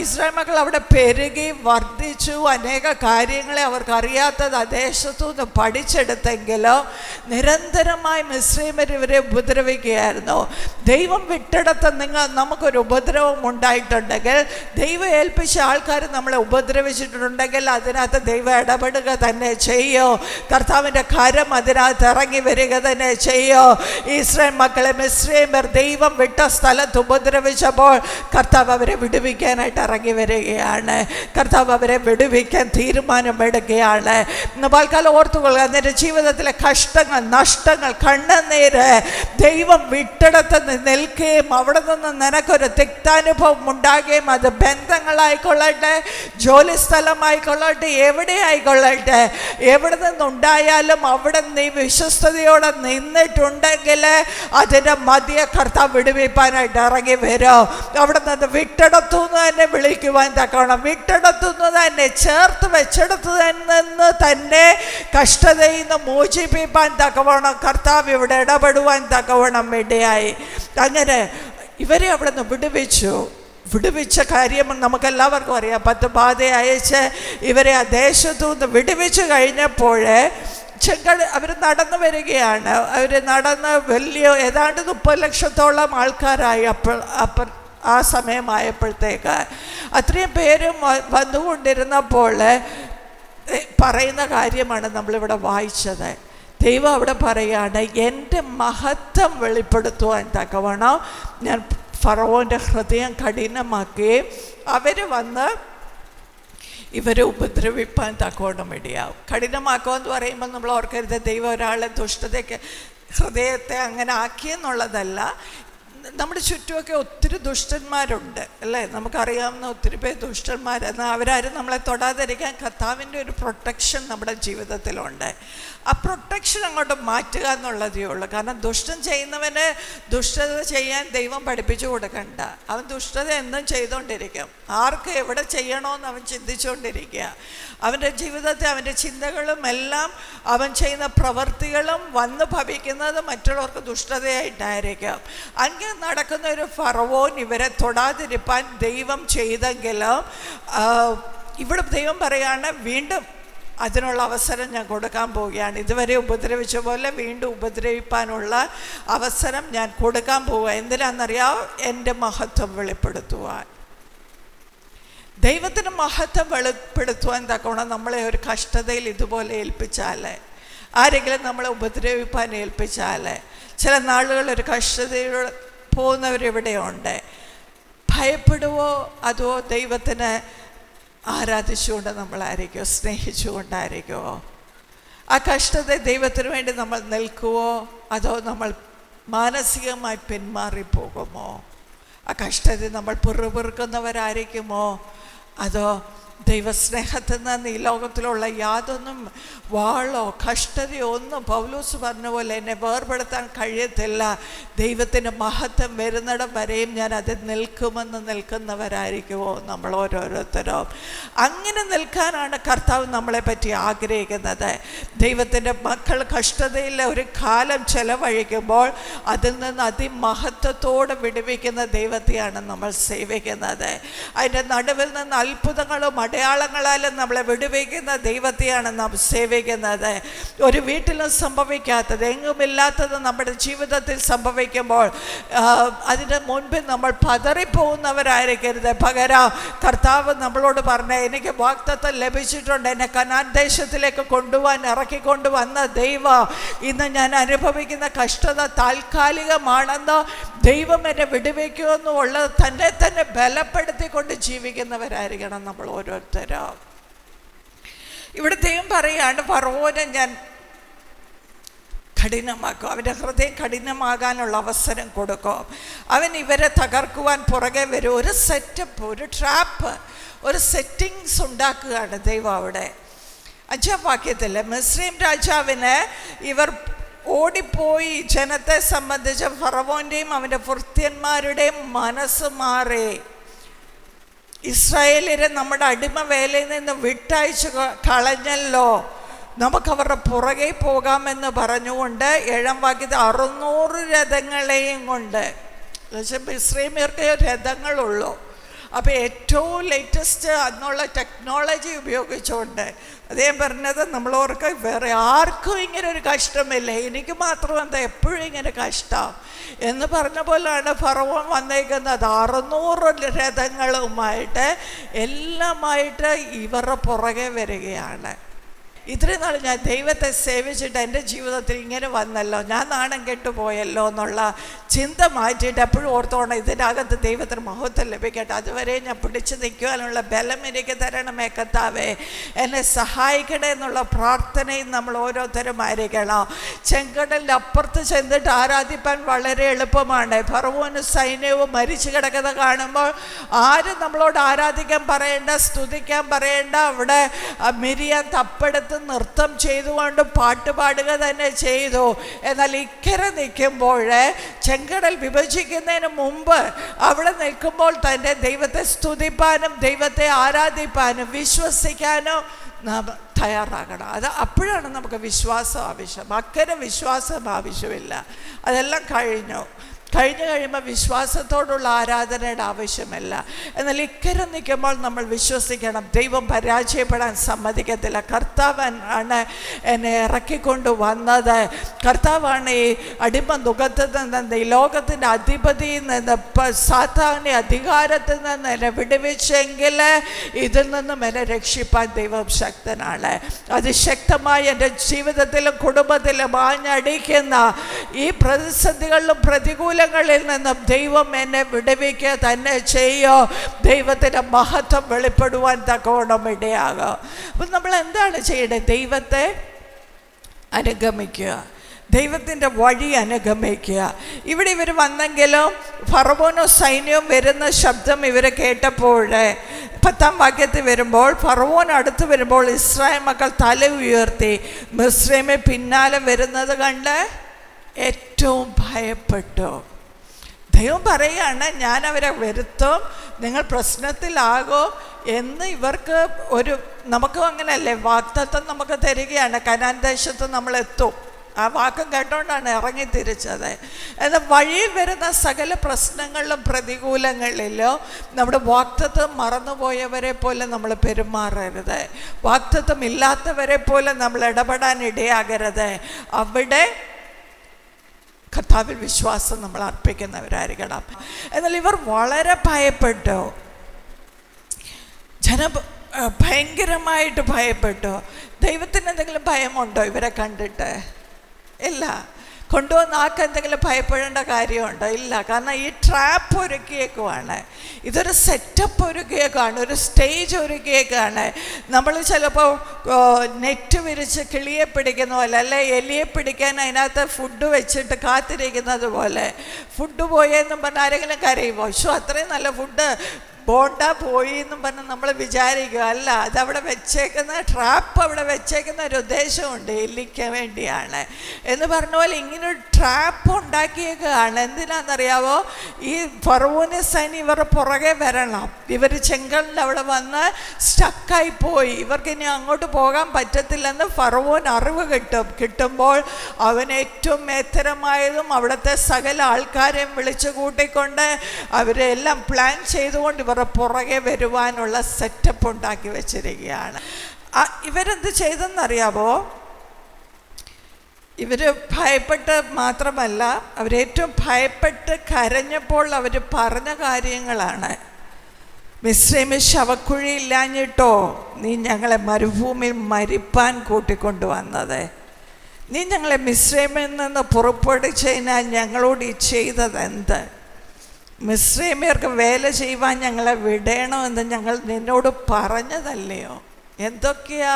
ഇസ്രായേൽ മക്കൾ അവിടെ പെരുകി വർദ്ധിച്ചു. അനേക കാര്യങ്ങളെ അവർക്കറിയാത്തത് ദേശത്തു നിന്ന് പഠിച്ചെടുത്തെങ്കിലും നിരന്തരമായി മിസ്രൈമ്യർ ഇവരെ ഉപദ്രവിക്കുകയായിരുന്നു. ദൈവം വിട്ടെടുത്ത നമുക്കൊരു ഉപദ്രവം ഉണ്ടായിട്ടുണ്ടെങ്കിൽ, ദൈവം ഏൽപ്പിച്ച ആൾക്കാർ നമ്മളെ ഉപദ്രവിച്ചിട്ടുണ്ടെങ്കിൽ അതിനകത്ത് ദൈവം ഇടപെടുക തന്നെ ചെയ്യോ. കർത്താവിൻ്റെ കരം അതിനകത്ത് ഇറങ്ങി വരിക തന്നെ ചെയ്യോ. ഇസ്രായേൽ മക്കളെ മിസ്രൈമ്യർ ദൈവം വിട്ട സ്ഥലത്ത് ഉപദ്രവിച്ചപ്പോൾ കർത്താവ് അവരെ വിടുവിക്കാനായിട്ട് ഇറങ്ങി വരികയാണ്. കർത്താവ് അവരെ വിടുവിക്കാൻ തീരുമാനമെടുക്കുകയാണ്. ഇന്ന് പൽക്കാലം ഓർത്തുകൊള്ളുക, നിന്റെ ജീവിതത്തിലെ കഷ്ടങ്ങൾ, നഷ്ടങ്ങൾ, കണ്ണുനീര് ദൈവം വിട്ടെടുത്ത് നിൽക്കുകയും അവിടെ നിന്ന് നിനക്കൊരു തിക്താനുഭവം ഉണ്ടാകുകയും, അത് ബന്ധങ്ങളായിക്കൊള്ളട്ടെ, ജോലി സ്ഥലമായിക്കൊള്ളട്ടെ, എവിടെ ആയിക്കൊള്ളട്ടെ, എവിടെ നിന്നുണ്ടായാലും അവിടെ നീ വിശ്വസ്തയോടെ നിന്നിട്ടുണ്ടെങ്കിൽ അതിൻ്റെ മധ്യ കർത്താവ് വിടുവിപ്പാനായിട്ട് ഇറങ്ങി വരും. അവിടെ നിന്ന് വിട്ടെടുത്തുനിന്ന് തന്നെ വിളിക്കുവാൻ തക്കവണ്ണം, വിട്ടെടുത്തുനിന്ന് തന്നെ ചേർത്ത് വെച്ചെടുത്ത് നിന്ന് തന്നെ കഷ്ടതയിൽ നിന്ന് മോചിപ്പിക്കാൻ തക്കവണ്ണം കർത്താവ് ഇവിടെ ഇടപെടുവാൻ തക്കവണ്ണം ഇടയായി. അങ്ങനെ ഇവരെ അവിടെ നിന്ന് വിടുവിച്ച കാര്യം നമുക്കെല്ലാവർക്കും അറിയാം. 10 ബാധ അയച്ച് ഇവരെ ആ ദേശത്തു നിന്ന് വിടുവിച്ച് കഴിഞ്ഞപ്പോൾ അവർ നടന്നു വരികയാണ്. അവർ നടന്ന് വലിയ ഏതാണ്ട് 30 ലക്ഷത്തോളം ആൾക്കാരായി. അപ്പോൾ ആ സമയമായപ്പോഴത്തേക്ക് അത്രയും പേരും വന്നുകൊണ്ടിരുന്നപ്പോൾ പറയുന്ന കാര്യമാണ് നമ്മളിവിടെ വായിച്ചത്. ദൈവം അവിടെ പറയുകയാണ്, എൻ്റെ മഹത്വം വെളിപ്പെടുത്തുവാൻ തക്കവണ്ണം ഞാൻ ഫറവോൻ്റെ ഹൃദയം കഠിനമാക്കുകയും അവർ വന്ന് ഇവരെ ഉപദ്രവിപ്പാൻ തക്കവണ്ണം ഇടയാവും. കഠിനമാക്കുമെന്ന് പറയുമ്പോൾ നമ്മൾ ഓർക്കരുത് ദൈവം ഒരാളെ ദുഷ്ടതയ്ക്ക് ഹൃദയത്തെ അങ്ങനെ ആക്കിയെന്നുള്ളതല്ല. നമ്മുടെ ചുറ്റുമൊക്കെ ഒത്തിരി ദുഷ്ടന്മാരുണ്ട് അല്ലേ? നമുക്കറിയാവുന്ന ഒത്തിരി പേര് ദുഷ്ടന്മാർ. എന്നാൽ അവരാരും നമ്മളെ തൊടാതിരിക്കാൻ കർത്താവിൻ്റെ ഒരു പ്രൊട്ടക്ഷൻ നമ്മുടെ ജീവിതത്തിലുണ്ട്. ആ പ്രൊട്ടക്ഷൻ അങ്ങോട്ട് മാറ്റുക എന്നുള്ളതേ ഉള്ളൂ. കാരണം ദുഷ്ടം ചെയ്യുന്നവന് ദുഷ്ടത ചെയ്യാൻ ദൈവം പഠിപ്പിച്ചു കൊടുക്കണ്ട. അവൻ ദുഷ്ടത എന്നും ചെയ്തുകൊണ്ടിരിക്കും. ആർക്ക് എവിടെ ചെയ്യണമെന്ന് അവൻ ചിന്തിച്ചുകൊണ്ടിരിക്കുക. അവൻ്റെ ജീവിതത്തെ, അവൻ്റെ ചിന്തകളും എല്ലാം, അവൻ ചെയ്യുന്ന പ്രവൃത്തികളും വന്ന് ഭവിക്കുന്നത് മറ്റുള്ളവർക്ക് ദുഷ്ടതയായിട്ടായിരിക്കും. അങ്ങനെ നടക്കുന്ന ഒരു ഫറവോൻ ഇവരെ തൊടാതിരിപ്പാൻ ദൈവം ചെയ്തെങ്കിലും ഇവിടെ ദൈവം പറയാണ്, വീണ്ടും അതിനുള്ള അവസരം ഞാൻ കൊടുക്കാൻ പോവുകയാണ്. ഇതുവരെ ഉപദ്രവിച്ച പോലെ വീണ്ടും ഉപദ്രവിപ്പാനുള്ള അവസരം ഞാൻ കൊടുക്കാൻ പോവുക. എന്തിനാണെന്നറിയാമോ? എൻ്റെ മഹത്വം വെളിപ്പെടുത്തുവാൻ. ദൈവത്തിന് മഹത്വം വെളിപ്പെടുത്തുവാൻ തക്കവണ്ണം നമ്മളെ ഒരു കഷ്ടതയിൽ ഇതുപോലെ ഏൽപ്പിച്ചാൽ, ആരെങ്കിലും നമ്മളെ ഉപദ്രവിപ്പാൻ ഏൽപ്പിച്ചാൽ, ചില നാളുകൾ ഒരു കഷ്ടതയിൽ പോകുന്നവരിവിടെയുണ്ട്. ഭയപ്പെടുവോ അതോ ദൈവത്തിന് ആരാധിച്ചുകൊണ്ട് നമ്മളായിരിക്കുമോ, സ്നേഹിച്ചുകൊണ്ടായിരിക്കുമോ? ആ കഷ്ടത ദൈവത്തിന് വേണ്ടി നമ്മൾ നിൽക്കുവോ അതോ നമ്മൾ മാനസികമായി പിന്മാറിപ്പോകുമോ? ആ കഷ്ടത നമ്മൾ പിറുപിറുക്കുന്നവരായിരിക്കുമോ അതോ ദൈവസ്നേഹത്തിൽ നിന്ന് ഈ ലോകത്തിലുള്ള യാതൊന്നും വാളോ കഷ്ടതയോ ഒന്നും പൗലോസ് പറഞ്ഞ പോലെ എന്നെ വേർപെടുത്താൻ കഴിയത്തില്ല, ദൈവത്തിൻ്റെ മഹത്വം വരുന്നിടം വരെയും ഞാൻ അതിൽ നിൽക്കുമെന്ന് നിൽക്കുന്നവരായിരിക്കുമോ നമ്മൾ ഓരോരുത്തരും? അങ്ങനെ നിൽക്കാനാണ് കർത്താവ് നമ്മളെ പറ്റി ആഗ്രഹിക്കുന്നത്. ദൈവത്തിൻ്റെ മക്കൾ കഷ്ടതയിൽ ഒരു കാലം ചെലവഴിക്കുമ്പോൾ അതിൽ നിന്ന് അതിമഹത്വത്തോടെ വിടുവിക്കുന്ന ദൈവത്തെയാണ് നമ്മൾ സേവിക്കുന്നത്. അതിൻ്റെ നടുവിൽ നിന്ന് അത്ഭുതങ്ങളും അടയാളങ്ങളാലും നമ്മളെ വിടുവിക്കുന്ന ദൈവത്തെയാണ് നാം സേവിക്കുന്നത്. ഒരു വീട്ടിലും സംഭവിക്കാത്തത്, എങ്ങുമില്ലാത്തത് നമ്മുടെ ജീവിതത്തിൽ സംഭവിക്കുമ്പോൾ അതിന് മുൻപിൽ നമ്മൾ പതറിപ്പോകുന്നവരായിരിക്കരുത്. പകരം കർത്താവ് നമ്മളോട് പറഞ്ഞ, എനിക്ക് വാഗ്ദത്തം ലഭിച്ചിട്ടുണ്ട്, എന്നെ കനാൻ ദേശത്തിലേക്ക് ഇറക്കിക്കൊണ്ടുവന്ന ദൈവം ഇന്ന് ഞാൻ അനുഭവിക്കുന്ന കഷ്ടത താൽക്കാലികമാണെന്നോ ദൈവം എന്നെ വിടുവിക്കുമെന്നുള്ളത് തന്നെ തന്നെ ബലപ്പെടുത്തിക്കൊണ്ട് ജീവിക്കുന്നവരായിരിക്കണം നമ്മൾ ഓരോരുത്തരും. ഇവിടെ ദൈവം പറയാണ്, ഫറവോനെ ഞാൻ കഠിനമാക്കും, അവൻ്റെ ഹൃദയം കഠിനമാകാനുള്ള അവസരം കൊടുക്കും, അവൻ ഇവരെ തകർക്കുവാൻ പുറകെ വരും. ഒരു സെറ്റപ്പ്, ഒരു ട്രാപ്പ്, ഒരു സെറ്റിങ്സ് ഉണ്ടാക്കുകയാണ് ദൈവം അവിടെ. 5-ാം വാക്യത്തിൽ മിസ്രയീം രാജാവിന് ഇവർ ഓടിപ്പോയി ജനത്തെ സംബന്ധിച്ച് ഫറവോൻ്റെയും അവൻ്റെ ഭൃത്യന്മാരുടെയും മനസ്സ് മാറി. ഇസ്രായേലിനെ നമ്മുടെ അടിമ വേലയിൽ നിന്ന് വിട്ടയച്ചു കളഞ്ഞല്ലോ, നമുക്കവരുടെ പുറകെ പോകാമെന്ന് പറഞ്ഞുകൊണ്ട് 7-ാം വാക്യത്തിൽ 600 രഥങ്ങളെയും കൊണ്ട്, ഇസ്രായേലിയർക്ക് രഥങ്ങളുള്ളൂ. അപ്പോൾ ഏറ്റവും ലേറ്റസ്റ്റ് അന്നുള്ള ടെക്നോളജി ഉപയോഗിച്ചുകൊണ്ട് അദ്ദേഹം പറഞ്ഞത്, നമ്മളോർക്ക് വേറെ ആർക്കും ഇങ്ങനെ ഒരു കഷ്ടമില്ല, എനിക്ക് മാത്രം എന്താ എപ്പോഴും ഇങ്ങനെ കഷ്ടം എന്ന് പറഞ്ഞ പോലെയാണ് ഫറവോൻ വന്നേക്കുന്നത്. 600 രഥങ്ങളുമായിട്ട് എല്ലാമായിട്ട് ഇവരുടെ പുറകെ വരികയാണ്. ഇത്രയും നാൾ ഞാൻ ദൈവത്തെ സേവിച്ചിട്ട് എൻ്റെ ജീവിതത്തിൽ ഇങ്ങനെ വന്നല്ലോ, ഞാൻ നാണം കെട്ടുപോയല്ലോ എന്നുള്ള ചിന്ത മാറ്റിയിട്ട് എപ്പോഴും ഓർത്തോണം, ഇതിനകത്ത് ദൈവത്തിന് മഹത്വം ലഭിക്കട്ടെ, അതുവരെ ഞാൻ പിടിച്ചു നിൽക്കുവാനുള്ള ബലം എനിക്ക് തരണമേ കർത്താവേ, എന്നെ സഹായിക്കണേ എന്നുള്ള പ്രാർത്ഥനയും നമ്മൾ ഓരോരുത്തരുമായിരിക്കണം. ചെങ്കടലിൻ്റെ അപ്പുറത്ത് ചെന്നിട്ട് ആരാധിപ്പാൻ വളരെ എളുപ്പമാണ്. ഫറവോനും സൈന്യവും മരിച്ചു കിടക്കുന്നത് കാണുമ്പോൾ ആരും നമ്മളോട് ആരാധിക്കാൻ പറയേണ്ട, സ്തുതിക്കാൻ പറയേണ്ട. അവിടെ മിരിയാൻ തപ്പെടുത്ത് നൃത്തം ചെയ്തുകൊണ്ട് പാട്ട് പാടുക തന്നെ ചെയ്തു. എന്നാൽ ഇക്കരെ നിൽക്കുമ്പോൾ, ചെങ്കടൽ വിഭജിക്കുന്നതിന് മുമ്പ് അവിടെ നിൽക്കുമ്പോൾ തന്നെ ദൈവത്തെ സ്തുതിപ്പാനും ദൈവത്തെ ആരാധിപ്പാനും വിശ്വസിക്കാനും നാം തയ്യാറാകണം. അപ്പോഴാണ് നമുക്ക് വിശ്വാസം ആവശ്യം. അക്കരെ വിശ്വാസം ആവശ്യമില്ല, അതെല്ലാം കഴിയുമ്പോൾ വിശ്വാസത്തോടുള്ള ആരാധനയുടെ ആവശ്യമില്ല. എന്നാൽ ഇക്കരെ നിൽക്കുമ്പോൾ നമ്മൾ വിശ്വസിക്കണം, ദൈവം പരാജയപ്പെടാൻ സമ്മതിക്കത്തില്ല. കർത്താവാണ് എന്നെ ഇറക്കിക്കൊണ്ട് വന്നത്, കർത്താവാണ് ഈ അടിമ നുഖത്തിൽ നിന്ന്, ഈ ലോകത്തിൻ്റെ അധിപതിയിൽ നിന്ന്, സാത്താന്റെ അധികാരത്തിൽ നിന്ന് എന്നെ വിടുവിച്ചെങ്കിൽ ഇതിൽ നിന്നും എന്നെ രക്ഷിപ്പാൻ ദൈവം ശക്തനാണ്. അതിശക്തമായി എൻ്റെ ജീവിതത്തിലും കുടുംബത്തിലും ആഞ്ഞടിക്കുന്ന ഈ പ്രതിസന്ധികളിലും പ്രതികൂലങ്ങളിൽ നിന്നും ദൈവം എന്നെ വിടുവിക്കുക തന്നെ ചെയ്യോ. ദൈവത്തിൻ്റെ മഹത്വം വെളിപ്പെടുവാൻ തക്കവണ്ണം ഇടയാകും. അപ്പം നമ്മൾ എന്താണ് ചെയ്യേണ്ടത്? ദൈവത്തെ അനുഗമിക്കുക, ദൈവത്തിൻ്റെ വഴി അനുഗമിക്കുക. ഇവിടെ ഇവർ വന്നെങ്കിലും ഫറവോനും സൈന്യവും വരുന്ന ശബ്ദം ഇവർ കേട്ടപ്പോൾ 10-ാം വാക്യത്തിൽ വരുമ്പോൾ, ഫറവോൻ അടുത്ത് വരുമ്പോൾ ഇസ്രായേൽ മക്കൾ തല ഉയർത്തി മിസ്രയീമിൽ പിന്നാലെ വരുന്നത് കണ്ട് ഏറ്റവും ഭയപ്പെട്ടു. ദൈവം പറയുകയാണ്, ഞാൻ അവരെ വരുത്തും, നിങ്ങൾ പ്രശ്നത്തിലാകും എന്ന്. ഇവർക്ക് നമുക്കും അങ്ങനെയല്ലേ, വാഗ്ദത്തം നമുക്ക് തരികയാണ്, കനാൻ ദേശത്ത് നമ്മൾ എത്തും. ആ വാക്കും കേട്ടോണ്ടാണ് ഇറങ്ങി തിരിച്ചത്. എന്നാൽ വഴിയിൽ വരുന്ന സകല പ്രശ്നങ്ങളിലും പ്രതികൂലങ്ങളിലും നമ്മുടെ വാഗ്ദത്തം മറന്നുപോയവരെ പോലെ നമ്മൾ പെരുമാറരുത്. വാഗ്ദത്തം ഇല്ലാത്തവരെ പോലെ നമ്മൾ ഇടപെടാൻ ഇടയാകരുത്. അവിടെ കർത്താവിൽ വിശ്വാസം നമ്മൾ അർപ്പിക്കുന്നവരായിരിക്കണം. എന്നാൽ ഇവർ വളരെ ഭയപ്പെട്ടു. ഭയങ്കരമായിട്ട് ഭയപ്പെട്ടു. ദൈവത്തിന് എന്തെങ്കിലും ഭയമുണ്ടോ ഇവരെ കണ്ടിട്ട്? ഇല്ല. കൊണ്ടുവന്ന ആർക്കെന്തെങ്കിലും ഭയപ്പെടേണ്ട കാര്യമുണ്ടോ? ഇല്ല. കാരണം ഈ ട്രാപ്പ് ഒരുക്കിയേക്കുവാണ്, ഇതൊരു സെറ്റപ്പ് ഒരുക്കിയേക്കാണ്, ഒരു സ്റ്റേജ് ഒരുക്കിയേക്കാണ്. നമ്മൾ ചിലപ്പോൾ നെറ്റ് വിരിച്ച് കിളിയെ പിടിക്കുന്ന പോലെ, അല്ലെ എലിയെ പിടിക്കാൻ അതിനകത്ത് ഫുഡ് വെച്ചിട്ട് കാത്തിരിക്കുന്നത് പോലെ, ഫുഡ് പോയെന്നും പറഞ്ഞാൽ ആരെങ്കിലും കരയുമോ? അത്രയും നല്ല ഫുഡ് ബോണ്ട പോയി എന്നും പറഞ്ഞ് നമ്മൾ വിചാരിക്കുക. അല്ല, അതവിടെ വെച്ചേക്കുന്ന ട്രാപ്പ്, അവിടെ വെച്ചേക്കുന്ന ഒരു ഉദ്ദേശമുണ്ട്, എലിക്ക് വേണ്ടിയാണ് എന്ന് പറഞ്ഞ പോലെ ഇങ്ങനൊരു ട്രാപ്പ് ഉണ്ടാക്കിയേക്കുകയാണ്. എന്തിനാണെന്നറിയാവോ? ഈ ഫറവോന് സൈന്യം ഇവരുടെ പുറകെ വരണം. ഇവർ ചെങ്കലിൻ്റെ അവിടെ വന്ന് സ്റ്റക്കായി പോയി, ഇവർക്കിനി അങ്ങോട്ട് പോകാൻ പറ്റത്തില്ലെന്ന് ഫറവോൻ അറിവ് കിട്ടുമ്പോൾ അവൻ ഏറ്റവും മേത്തരമായതും അവിടുത്തെ സകല ആൾക്കാരെയും വിളിച്ചു കൂട്ടിക്കൊണ്ട് അവരെല്ലാം പ്ലാൻ ചെയ്തുകൊണ്ട് ഇവരുടെ പുറകെ വരുവാനുള്ള സെറ്റപ്പ് ഉണ്ടാക്കി വെച്ചിരിക്കുകയാണ്. ഇവരെന്ത് ചെയ്തെന്നറിയാമോ? ഇവർ ഭയപ്പെട്ട് മാത്രമല്ല, അവരേറ്റവും ഭയപ്പെട്ട് കരഞ്ഞപ്പോൾ അവർ പറഞ്ഞ കാര്യങ്ങളാണ്. മിസ്രയീമിൽ ശവക്കുഴി ഇല്ലാഞ്ഞിട്ടോ നീ ഞങ്ങളെ മരുഭൂമിയിൽ മരിപ്പാൻ കൂട്ടിക്കൊണ്ടുവന്നത്? നീ ഞങ്ങളെ മിസ്രയീമിൽ നിന്ന് പുറപ്പെടുവിച്ചതിനാൽ ഞങ്ങളോട് ഈ ചെയ്തതെന്ത്? മിസ്രയീമ്യർക്ക് വേല ചെയ്യുവാൻ ഞങ്ങളെ വിടണമെന്ന് ഞങ്ങൾ നിന്നോട് പറഞ്ഞതല്ലയോ? എന്തൊക്കെയാ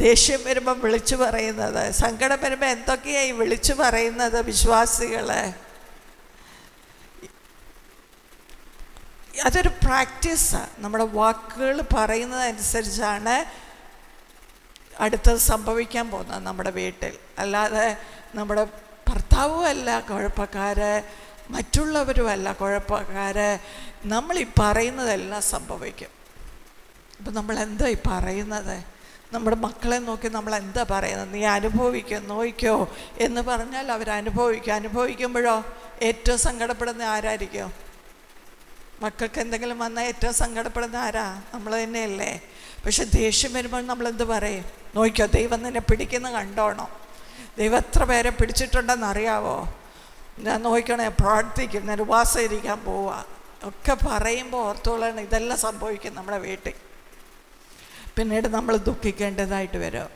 ദേഷ്യം വരുമ്പം വിളിച്ചു പറയുന്നത്, സങ്കടം വരുമ്പോൾ എന്തൊക്കെയായി വിളിച്ചു പറയുന്നത് വിശ്വാസികളെ? അതൊരു പ്രാക്ടീസാണ്. നമ്മുടെ വാക്കുകൾ പറയുന്നതനുസരിച്ചാണ് അടുത്തത് സംഭവിക്കാൻ പോകുന്നത് നമ്മുടെ വീട്ടിൽ. അല്ലാതെ നമ്മുടെ ഭർത്താവും അല്ല കുഴപ്പക്കാര്, മറ്റുള്ളവരുമല്ല കുഴപ്പക്കാര്. നമ്മളീ പറയുന്നതെല്ലാം സംഭവിക്കും. അപ്പം നമ്മളെന്താ ഈ പറയുന്നത്? നമ്മുടെ മക്കളെ നോക്കി നമ്മൾ എന്താ പറയുന്നത്? നീ നോക്കിക്കോ എന്ന് പറഞ്ഞാൽ അവരനുഭവിക്കും. അനുഭവിക്കുമ്പോഴോ ഏറ്റവും സങ്കടപ്പെടുന്ന ആരായിരിക്കും? മക്കൾക്ക് എന്തെങ്കിലും വന്നാൽ ഏറ്റവും സങ്കടപ്പെടുന്ന ആരാ? നമ്മൾ തന്നെയല്ലേ. പക്ഷെ ദേഷ്യം വരുമ്പോൾ നമ്മളെന്ത് പറയും? നോക്കിക്കോ, ദൈവം നിന്നെ പിടിക്കുന്ന കണ്ടോണം. ദൈവം എത്ര പേരെ പിടിച്ചിട്ടുണ്ടെന്ന് അറിയാവോ? ഞാൻ നോക്കണേ, പ്രാർത്ഥിക്കും, ഞാൻ ഉപവാസം ഇരിക്കാൻ പോവാ ഒക്കെ പറയുമ്പോൾ ഓർത്തോളാണ് ഇതെല്ലാം സംഭവിക്കും നമ്മുടെ വീട്ടിൽ. പിന്നീട് നമ്മൾ ദുഃഖിക്കേണ്ടതായിട്ട് വരും.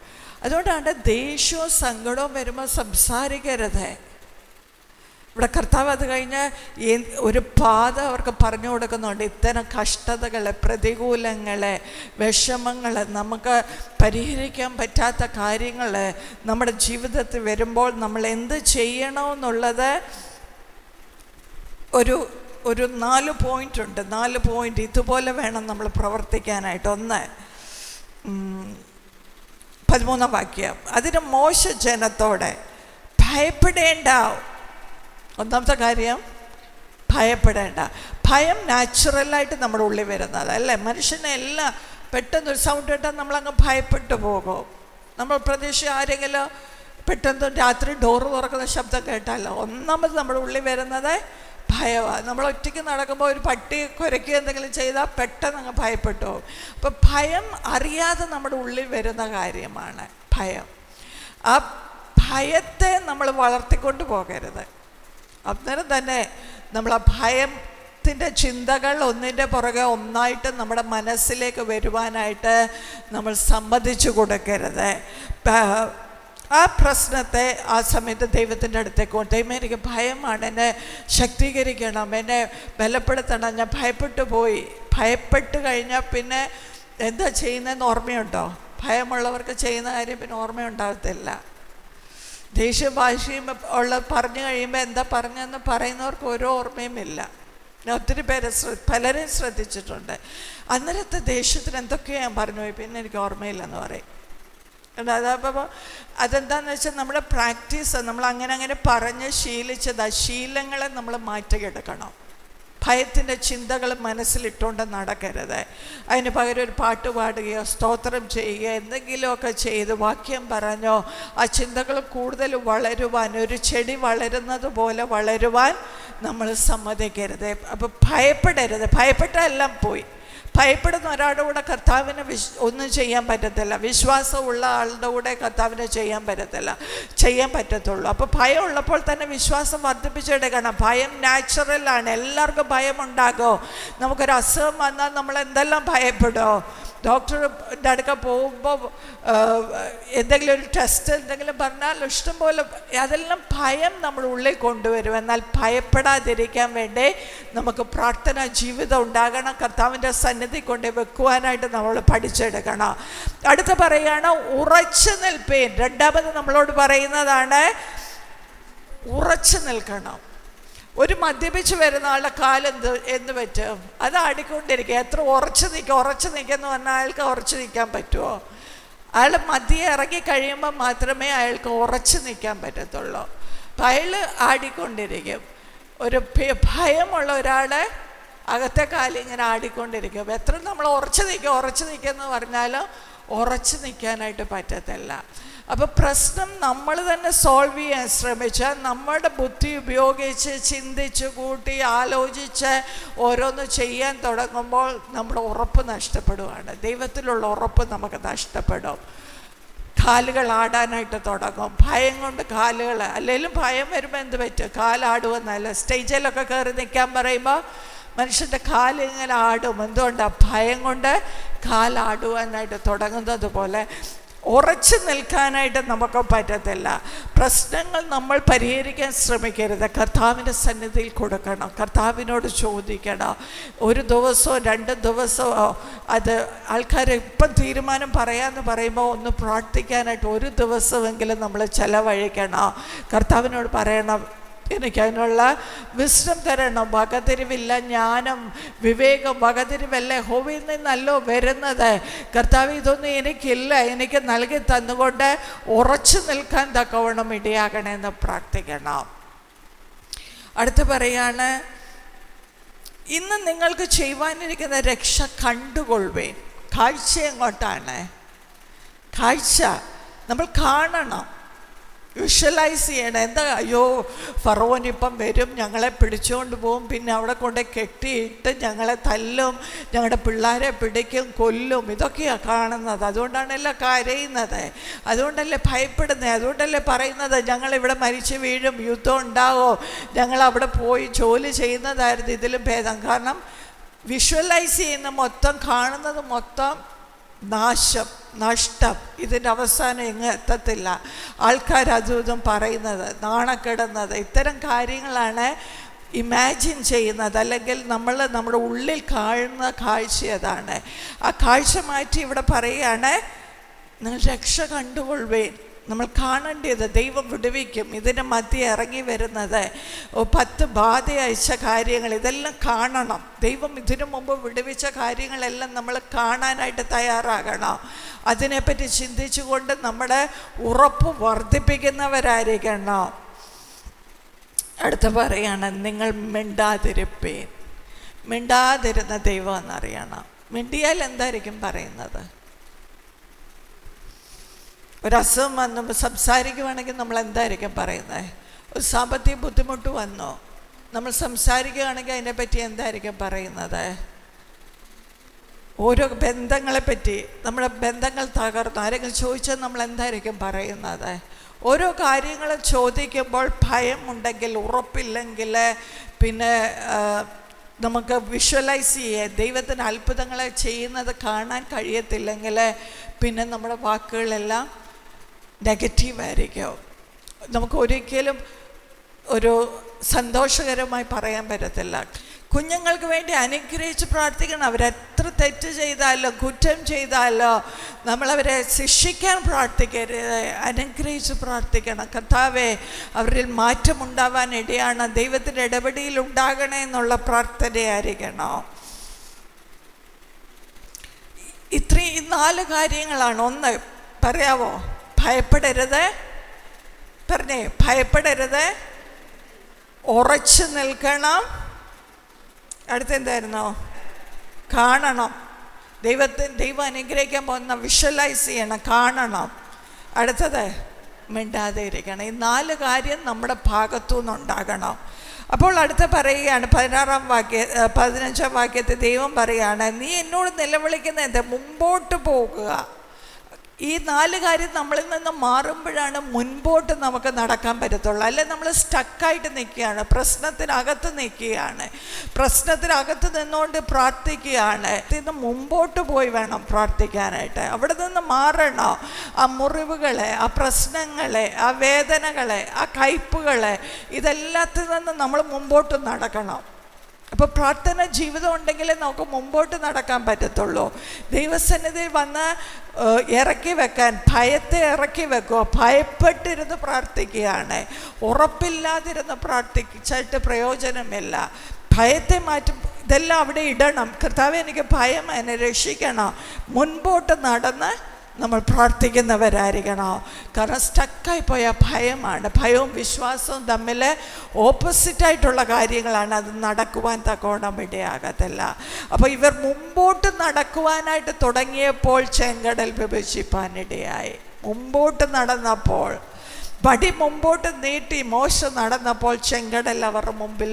അതുകൊണ്ടാണ് ദേഷ്യവും സങ്കടവും വരുമ്പോൾ സംസാരിക്കരുത്. ഇവിടെ കർത്താവ് അത് കഴിഞ്ഞ് ഒരു പാത അവർക്ക് പറഞ്ഞു കൊടുക്കുന്നുണ്ട്. ഇത്തരം കഷ്ടതകളെ, പ്രതികൂലങ്ങളെ, വിഷമങ്ങൾ, നമുക്ക് പരിഹരിക്കാൻ പറ്റാത്ത കാര്യങ്ങൾ നമ്മുടെ ജീവിതത്തിൽ വരുമ്പോൾ നമ്മൾ എന്ത് ചെയ്യണമെന്നുള്ളത് ഒരു 4 പോയിൻ്റ് ഉണ്ട്. 4 പോയിൻ്റ് ഇതുപോലെ വേണം നമ്മൾ പ്രവർത്തിക്കാനായിട്ട്. 1, 13-ാം വാക്യം, അതിന് മോശ ജനത്തോടെ ഭയപ്പെടേണ്ട. ഒന്നാമത്തെ കാര്യം, ഭയപ്പെടേണ്ട. ഭയം നാച്ചുറലായിട്ട് നമ്മുടെ ഉള്ളിൽ വരുന്നത് അല്ലേ? മനുഷ്യനെ എല്ലാം പെട്ടെന്നൊരു സൗണ്ട് കേട്ടാൽ നമ്മളങ്ങ് ഭയപ്പെട്ടു പോകും. നമ്മൾ പ്രതീക്ഷ ആരെങ്കിലും പെട്ടെന്ന് രാത്രി ഡോറ് തുറക്കുന്ന ശബ്ദം കേട്ടാലോ ഒന്നാമത് നമ്മുടെ ഉള്ളിൽ വരുന്നത് ഭയമാണ്. നമ്മൾ ഒറ്റയ്ക്ക് നടക്കുമ്പോൾ ഒരു പട്ടി കുരയ്ക്കുക എന്തെങ്കിലും ചെയ്താൽ പെട്ടെന്ന് അങ്ങ് ഭയപ്പെട്ടു പോകും. അപ്പം ഭയം അറിയാതെ നമ്മുടെ ഉള്ളിൽ വരുന്ന കാര്യമാണ് ഭയം. ആ ഭയത്തെ നമ്മൾ വളർത്തിക്കൊണ്ട് പോകരുത്. അന്നേരം തന്നെ നമ്മൾ ആ ഭയത്തിൻ്റെ ചിന്തകൾ ഒന്നിൻ്റെ പുറകെ ഒന്നായിട്ട് നമ്മുടെ മനസ്സിലേക്ക് വരുവാനായിട്ട് നമ്മൾ സമ്മതിച്ചു കൊടുക്കരുത്. ആ പ്രശ്നത്തെ ആ സമയത്ത് ദൈവത്തിൻ്റെ അടുത്തേക്ക് കൊണ്ട്, ദൈവം എനിക്ക് ഭയമാണ്, എന്നെ ശക്തീകരിക്കണം, എന്നെ ബലപ്പെടുത്തണം, ഞാൻ ഭയപ്പെട്ടു പോയി. ഭയപ്പെട്ട് കഴിഞ്ഞാൽ പിന്നെ എന്താ ചെയ്യുന്നതെന്ന് ഓർമ്മയുണ്ടോ? ഭയമുള്ളവർക്ക് ചെയ്യുന്ന കാര്യം പിന്നെ ഓർമ്മയുണ്ടാകത്തില്ല. ദേഷ്യം വാശിയും പറഞ്ഞു കഴിയുമ്പോൾ എന്താ പറഞ്ഞെന്ന് പറയുന്നവർക്ക് ഓരോ ഓർമ്മയുമില്ല. ഞാൻ ഒത്തിരി പേരെ പലരെയും ശ്രദ്ധിച്ചിട്ടുണ്ട്. അന്നേരത്തെ ദേഷ്യത്തിന് എന്തൊക്കെയോ ഞാൻ പറഞ്ഞു പോയി, പിന്നെ എനിക്ക് ഓർമ്മയില്ലെന്ന് പറയും. അതപ്പോൾ അതെന്താണെന്ന് വെച്ചാൽ നമ്മുടെ പ്രാക്ടീസ്, നമ്മൾ അങ്ങനെ പറഞ്ഞ് ശീലിച്ചത് ആ ശീലങ്ങളെ നമ്മൾ മാറ്റിയെടുക്കണം. ഭയത്തിൻ്റെ ചിന്തകൾ മനസ്സിലിട്ടുകൊണ്ട് നടക്കരുത്. അതിന് പകരം ഒരു പാട്ട് പാടുകയോ സ്തോത്രം ചെയ്യുകയോ എന്തെങ്കിലുമൊക്കെ ചെയ്ത് വാക്യം പറഞ്ഞോ ആ ചിന്തകൾ കൂടുതൽ വളരുവാൻ, ഒരു ചെടി വളരുന്നത് പോലെ വളരുവാൻ നമ്മൾ സമ്മതിക്കരുത്. അപ്പോൾ ഭയപ്പെടരുത്. ഭയപ്പെട്ടാലെല്ലാം പോയി. ഭയപ്പെടുന്ന ഒരാളുടെ കൂടെ കർത്താവിന് ഒന്നും ചെയ്യാൻ പറ്റത്തില്ല. വിശ്വാസമുള്ള ആളുടെ കൂടെ കർത്താവിന് ചെയ്യാൻ പറ്റത്തുള്ളൂ. അപ്പോൾ ഭയം ഉള്ളപ്പോൾ തന്നെ വിശ്വാസം വർദ്ധിപ്പിച്ചെടുക്കണം. ഭയം നാച്ചുറലാണ്. എല്ലാവർക്കും ഭയമുണ്ടാകും. നമുക്കൊരു അസുഖം വന്നാൽ നമ്മൾ എന്തെല്ലാം ഭയപ്പെടുമോ? ഡോക്ടറുടെ അടുക്ക പോകുമ്പോൾ എന്തെങ്കിലും ഒരു ടെസ്റ്റ് എന്തെങ്കിലും പറഞ്ഞാൽ ഇഷ്ടംപോലെ അതെല്ലാം ഭയം നമ്മൾ ഉള്ളിൽ കൊണ്ടുവരും. എന്നാൽ ഭയപ്പെടാതിരിക്കാൻ വേണ്ടി നമുക്ക് പ്രാർത്ഥനാ ജീവിതം ഉണ്ടാകണം. കർത്താവിൻ്റെ സന്നിധി കൊണ്ട് വെക്കുവാനായിട്ട് നമ്മൾ പഠിച്ചെടുക്കണം. അടുത്ത പറയുകയാണ് ഉറച്ചു നിൽപ്പീൻ. രണ്ടാമത് നമ്മളോട് പറയുന്നതാണ് ഉറച്ചു നിൽക്കണം. ഒരു മദ്യപിച്ച് വരുന്ന ആളുടെ കാലെന്ത് എന്ന് പറ്റും? അത് ആടിക്കൊണ്ടിരിക്കുക. എത്ര ഉറച്ചു നിൽക്കുമെന്ന് പറഞ്ഞാൽ അയാൾക്ക് ഉറച്ചു നിൽക്കാൻ പറ്റുമോ? അയാൾ മദ്യം ഇറങ്ങി കഴിയുമ്പോൾ മാത്രമേ അയാൾക്ക് ഉറച്ചു നിൽക്കാൻ പറ്റത്തുള്ളൂ. അപ്പം അയാൾ ആടിക്കൊണ്ടിരിക്കും. ഒരു ഭയമുള്ള ഒരാൾ അകത്തെ കാലിങ്ങനെ ആടിക്കൊണ്ടിരിക്കും. എത്ര നമ്മൾ ഉറച്ചു നിൽക്കുമെന്ന് പറഞ്ഞാലും ഉറച്ചു നിൽക്കാനായിട്ട് പറ്റത്തില്ല. അപ്പോൾ പ്രശ്നം നമ്മൾ തന്നെ സോൾവ് ചെയ്യാൻ ശ്രമിച്ചാൽ നമ്മുടെ ബുദ്ധി ഉപയോഗിച്ച് ചിന്തിച്ച് കൂട്ടി ആലോചിച്ച് ഓരോന്ന് ചെയ്യാൻ തുടങ്ങുമ്പോൾ നമ്മുടെ ഉറപ്പ് നഷ്ടപ്പെടുകയാണ്. ദൈവത്തിലുള്ള ഉറപ്പ് നമുക്ക് നഷ്ടപ്പെടും. കാലുകൾ ആടാനായിട്ട് തുടങ്ങും. ഭയം കൊണ്ട് കാലുകൾ, അല്ലെങ്കിലും ഭയം വരുമ്പോൾ എന്ത് പറ്റും? കാലാടുമെന്നല്ല. സ്റ്റേജിലൊക്കെ കയറി നിൽക്കാൻ പറയുമ്പോൾ മനുഷ്യൻ്റെ കാലിങ്ങനെ ആടും. എന്തുകൊണ്ടാണ്? ഭയം കൊണ്ട് കാലാടുവാനായിട്ട് തുടങ്ങുന്നത് പോലെ ഉറച്ചു നിൽക്കാനായിട്ട് നമുക്ക് പറ്റത്തില്ല. പ്രശ്നങ്ങൾ നമ്മൾ പരിഹരിക്കാൻ ശ്രമിക്കരുത്. കർത്താവിൻ്റെ സന്നിധിയിൽ കൊടുക്കണം. കർത്താവിനോട് ചോദിക്കണം. ഒരു ദിവസമോ 2 ദിവസമോ അത് ആൾക്കാർ ഇപ്പം തീരുമാനം പറയാമെന്ന് പറയുമ്പോൾ ഒന്ന് പ്രാർത്ഥിക്കാനായിട്ട് ഒരു ദിവസമെങ്കിലും നമ്മൾ ചെലവഴിക്കണം. കർത്താവിനോട് പറയണം, എനിക്ക് അതിനുള്ള വിസ്ഡം തരണം. വകതിരിവില്ല, ജ്ഞാനം, വിവേകം, വകതിരിവല്ല യഹോവയിൽ നിന്നല്ലോ വരുന്നത്. കർത്താവ് ഇതൊന്നും എനിക്കില്ല, എനിക്ക് നൽകി തന്നുകൊണ്ട് ഉറച്ചു നിൽക്കാൻ തക്കവണ്ണം ഇടയാകണമെന്ന് പ്രാർത്ഥിക്കണം. അടുത്ത് പറയാണ്, ഇന്ന് നിങ്ങൾക്ക് ചെയ്യുവാനിരിക്കുന്ന രക്ഷ കണ്ടുകൊള്ളുവേൻ. കാഴ്ച എങ്ങോട്ടാണ്? കാഴ്ച നമ്മൾ കാണണം, വിഷ്വലൈസ് ചെയ്യണം. എന്താ, അയ്യോ ഫറവോൻ ഇപ്പം വരും, ഞങ്ങളെ പിടിച്ചുകൊണ്ട് പോകും, പിന്നെ അവിടെ കൊണ്ട് കെട്ടിയിട്ട് ഞങ്ങളെ തല്ലും, ഞങ്ങളുടെ പിള്ളേരെ പിടിക്കും, കൊല്ലും. ഇതൊക്കെയാണ് കാണുന്നത്. അതുകൊണ്ടാണല്ലോ കരയുന്നത്, അതുകൊണ്ടല്ലേ ഭയപ്പെടുന്നത്, അതുകൊണ്ടല്ലേ പറയുന്നത് ഞങ്ങളിവിടെ മരിച്ചു വീഴും, യുദ്ധം ഉണ്ടാവോ, ഞങ്ങൾ അവിടെ പോയി ജോലി ചെയ്യുന്നതായിരുന്നു ഇതിലും ഭേദം. കാരണം വിഷ്വലൈസ് ചെയ്യുന്ന മൊത്തം, കാണുന്നത് മൊത്തം നാശം, നഷ്ടം. ഇതിൻ്റെ അവസാനം എങ്ങും എത്തത്തില്ല. ആൾക്കാർ അതും ഇതും പറയുന്നത്, നാണക്കെടുന്നത്, ഇത്തരം കാര്യങ്ങളാണ് ഇമാജിൻ ചെയ്യുന്നത്. അല്ലെങ്കിൽ നമ്മുടെ ഉള്ളിൽ കാണുന്ന കാഴ്ച അതാണ്. ആ കാഴ്ച മാറ്റി ഇവിടെ പറയുകയാണ്, നിങ്ങൾ രക്ഷ കണ്ടുകൊള്ളുവേൻ. നമ്മൾ കാണേണ്ടത് ദൈവം വിടുവിക്കും. ഇതിന് മധ്യ ഇറങ്ങി വരുന്നത് 10 ബാധ അയച്ച കാര്യങ്ങൾ, ഇതെല്ലാം കാണണം. ദൈവം ഇതിനു മുമ്പ് വിടുവിച്ച കാര്യങ്ങളെല്ലാം നമ്മൾ കാണാനായിട്ട് തയ്യാറാകണം. അതിനെപ്പറ്റി ചിന്തിച്ചുകൊണ്ട് നമ്മുടെ ഉറപ്പ് വർദ്ധിപ്പിക്കുന്നവരായിരിക്കണം. അടുത്ത് പറയാണ്, നിങ്ങൾ മിണ്ടാതിരിപ്പീൻ. മിണ്ടാതിരുന്ന ദൈവം എന്നറിയണം. മിണ്ടിയാൽ എന്തായിരിക്കും പറയുന്നത്? ഒരസുഖം വന്നു സംസാരിക്കുവാണെങ്കിൽ നമ്മൾ എന്തായിരിക്കും പറയുന്നത്? ഒരു സാമ്പത്തിക ബുദ്ധിമുട്ട് വന്നോ, നമ്മൾ സംസാരിക്കുകയാണെങ്കിൽ അതിനെപ്പറ്റി എന്തായിരിക്കും പറയുന്നത്? ഓരോ ബന്ധങ്ങളെപ്പറ്റി, നമ്മുടെ ബന്ധങ്ങൾ തകർന്നു ആരെങ്കിലും ചോദിച്ചാൽ നമ്മൾ എന്തായിരിക്കും പറയുന്നത്? ഓരോ കാര്യങ്ങളും ചോദിക്കുമ്പോൾ ഭയം ഉണ്ടെങ്കിൽ, ഉറപ്പില്ലെങ്കിൽ, പിന്നെ നമുക്ക് വിഷ്വലൈസ് ചെയ്യാൻ, ദൈവത്തിന് അത്ഭുതങ്ങളെ ചെയ്യുന്നത് കാണാൻ കഴിയത്തില്ലെങ്കിൽ പിന്നെ നമ്മുടെ വാക്കുകളെല്ലാം നെഗറ്റീവായിരിക്കും. നമുക്ക് ഒരിക്കലും ഒരു സന്തോഷകരമായി പറയാൻ പറ്റത്തില്ല. കുഞ്ഞുങ്ങൾക്ക് വേണ്ടി അനുഗ്രഹിച്ച് പ്രാർത്ഥിക്കണം. അവരെത്ര തെറ്റ് ചെയ്താലോ കുറ്റം ചെയ്താലോ നമ്മളവരെ ശിക്ഷിക്കാൻ പ്രാർത്ഥിക്കരുത്, അനുഗ്രഹിച്ച് പ്രാർത്ഥിക്കണം. കർത്താവേ, അവരിൽ മാറ്റമുണ്ടാവാൻ ഇടയാണ്, ദൈവത്തിൻ്റെ ഇടപെടൽ ഉണ്ടാകണേ എന്നുള്ള പ്രാർത്ഥനയായിരിക്കണം. ഇത്രയും 4 കാര്യങ്ങളാണ്. ഒന്ന് പറയാവോ? ഭയപ്പെടരുത്. പറഞ്ഞേ, ഭയപ്പെടരുത്, ഉറച്ചു നിൽക്കണം. അടുത്തെന്തായിരുന്നോ? കാണണം. ദൈവം അനുഗ്രഹിക്കാൻ പോകുന്ന വിഷ്വലൈസ് ചെയ്യണം, കാണണം. അടുത്തത് മിണ്ടാതെ ഇരിക്കണം. ഈ 4 കാര്യം നമ്മുടെ ഭാഗത്തു നിന്നുണ്ടാകണം. അപ്പോൾ അടുത്ത പറയുകയാണ് 15-ാം വാക്യത്തിൽ ദൈവം പറയുകയാണ്, നീ എന്നോട് നിലവിളിക്കുന്ന എന്താ? മുമ്പോട്ട് പോകുക. ഈ 4 കാര്യം നമ്മളിൽ നിന്ന് മാറുമ്പോഴാണ് മുൻപോട്ട് നമുക്ക് നടക്കാൻ പറ്റത്തുള്ളൂ. അല്ലെ നമ്മൾ സ്റ്റക്കായിട്ട് നിൽക്കുകയാണ്, പ്രശ്നത്തിനകത്ത് നിൽക്കുകയാണ്, പ്രശ്നത്തിനകത്ത് നിന്നുകൊണ്ട് പ്രാർത്ഥിക്കുകയാണ്. ഇന്ന് മുമ്പോട്ട് പോയി വേണം പ്രാർത്ഥിക്കാനായിട്ട്. അവിടെ നിന്ന് മാറണം. ആ മുറിവുകളെ, ആ പ്രശ്നങ്ങളെ, ആ വേദനകളെ, ആ കയ്പുകളെ, ഇതെല്ലാത്തിൽ നിന്ന് നമ്മൾ മുമ്പോട്ട് നടക്കണം. അപ്പോൾ പ്രാർത്ഥന ജീവിതം ഉണ്ടെങ്കിലേ നമുക്ക് മുമ്പോട്ട് നടക്കാൻ പറ്റത്തുള്ളൂ. ദൈവസന്നിധിയിൽ വന്ന് ഇറക്കി വെക്കാൻ, ഭയത്തെ ഇറക്കി വെക്കുക. ഭയപ്പെട്ടിരുന്ന് പ്രാർത്ഥിക്കുകയാണ്. ഉറപ്പില്ലാതിരുന്ന് പ്രാർത്ഥിച്ചിട്ട് പ്രയോജനമില്ല. ഭയത്തെ മാറ്റും. ഇതെല്ലാം അവിടെ ഇടണം. കർത്താവേ, എനിക്ക് ഭയം, എന്നെ രക്ഷിക്കണം. മുൻപോട്ട് നടന്ന് നമ്മൾ പ്രാർത്ഥിക്കുന്നവരായിരിക്കണം. കാരണം സ്റ്റക്കായി പോയ ഭയമാണ്. ഭയവും വിശ്വാസവും തമ്മിൽ ഓപ്പോസിറ്റായിട്ടുള്ള കാര്യങ്ങളാണ്. അത് നടക്കുവാൻ തക്കോണം ഇടയാകത്തില്ല. അപ്പോൾ ഇവർ മുമ്പോട്ട് നടക്കുവാനായിട്ട് തുടങ്ങിയപ്പോൾ ചെങ്കടൽ വിഭജിപ്പാനിടയായി. മുമ്പോട്ട് നടന്നപ്പോൾ, പടി മുമ്പോട്ട് നീട്ടി മോശ നടന്നപ്പോൾ ചെങ്കടൽ അവരുടെ മുമ്പിൽ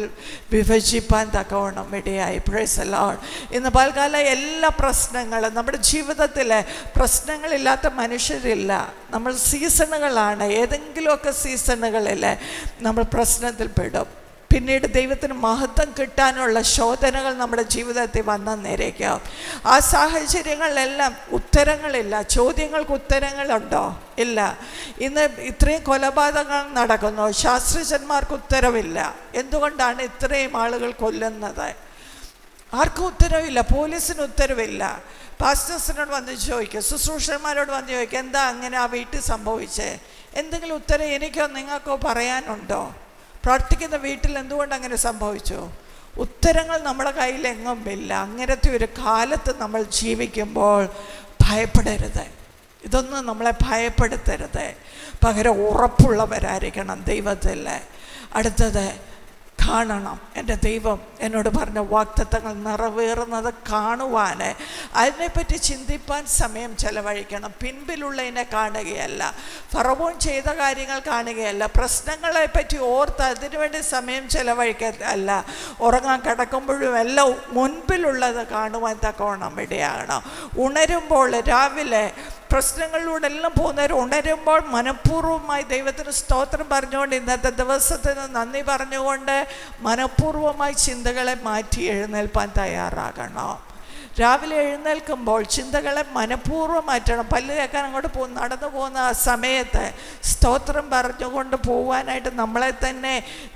വിഭജിപ്പാൻ തക്കവണ്ണം ഇടയായി. Praise the Lord. ഇന്ന് പൽക്കാലം എല്ലാ പ്രശ്നങ്ങളും, നമ്മുടെ ജീവിതത്തിൽ പ്രശ്നങ്ങളില്ലാത്ത മനുഷ്യരില്ല. നമ്മൾ സീസണുകളാണ്. ഏതെങ്കിലുമൊക്കെ സീസണുകളിൽ നമ്മൾ പ്രശ്നത്തിൽ പെടും. പിന്നീട് ദൈവത്തിന് മഹത്വം കിട്ടാനുള്ള ശോധനകൾ നമ്മുടെ ജീവിതത്തിൽ വന്നേരേക്കാം. ആ സാഹചര്യങ്ങളിലെല്ലാം ഉത്തരങ്ങളില്ല. ചോദ്യങ്ങൾക്ക് ഉത്തരങ്ങളുണ്ടോ? ഇല്ല. ഇന്ന് ഇത്രയും കൊലപാതകങ്ങൾ നടക്കുന്നു, ശാസ്ത്രജ്ഞന്മാർക്ക് ഉത്തരവില്ല. എന്തുകൊണ്ടാണ് ഇത്രയും ആളുകൾ കൊല്ലുന്നത്? ആർക്കും ഉത്തരവില്ല. പോലീസിന് ഉത്തരവില്ല. പാസ്റ്റേഴ്സിനോട് വന്ന് ചോദിക്കുക, ശുശ്രൂഷന്മാരോട് വന്ന് ചോദിക്കുക, എന്താ അങ്ങനെ ആ വീട്ടിൽ സംഭവിച്ചേ? എന്തെങ്കിലും ഉത്തരം എനിക്കോ നിങ്ങൾക്കോ പറയാനുണ്ടോ? പ്രാർത്ഥിക്കുന്ന വീട്ടിൽ എന്തുകൊണ്ട് അങ്ങനെ സംഭവിച്ചു? ഉത്തരങ്ങൾ നമ്മുടെ കയ്യിലെങ്ങും ഇല്ല. അങ്ങനത്തെ ഒരു കാലത്ത് നമ്മൾ ജീവിക്കുമ്പോൾ ഭയപ്പെടരുത്. ഇതൊന്നും നമ്മളെ ഭയപ്പെടുത്തരുത്. പകരം ഉറപ്പുള്ളവരായിരിക്കണം ദൈവത്തിൽ. അടുത്തത് കാണണം. എൻ്റെ ദൈവം എന്നോട് പറഞ്ഞ വാഗ്ദത്തങ്ങൾ നിറവേറുന്നത് കാണുവാൻ, അതിനെപ്പറ്റി ചിന്തിപ്പാൻ സമയം ചെലവഴിക്കണം. പിൻപിലുള്ളതിനെ കാണുകയല്ല, ഫറവോൻ ചെയ്ത കാര്യങ്ങൾ കാണുകയല്ല, പ്രശ്നങ്ങളെപ്പറ്റി ഓർത്ത് അതിനുവേണ്ടി സമയം ചെലവഴിക്കല്ല. ഉറങ്ങാൻ കിടക്കുമ്പോഴും എല്ലാം മുൻപിലുള്ളത് കാണുവാൻ തക്കവണ്ണം ഇടയാകണം. ഉണരുമ്പോൾ രാവിലെ പ്രശ്നങ്ങളിലൂടെ എല്ലാം പോകുന്നവർ ഉണരുമ്പോൾ മനഃപൂർവ്വമായി ദൈവത്തിന് സ്തോത്രം പറഞ്ഞുകൊണ്ട്, ഇന്നത്തെ ദിവസത്തിന് നന്ദി പറഞ്ഞുകൊണ്ട് മനഃപൂർവ്വമായി ചിന്തകളെ മാറ്റി എഴുന്നേൽപ്പാൻ തയ്യാറാകണം. രാവിലെ എഴുന്നേൽക്കുമ്പോൾ ചിന്തകളെ മനഃപൂർവ്വം മാറ്റണം. പല്ല് തേക്കാൻ അങ്ങോട്ട് നടന്നു പോകുന്ന ആ സമയത്ത് സ്തോത്രം പറഞ്ഞുകൊണ്ട് പോകാനായിട്ട് നമ്മളെ തന്നെ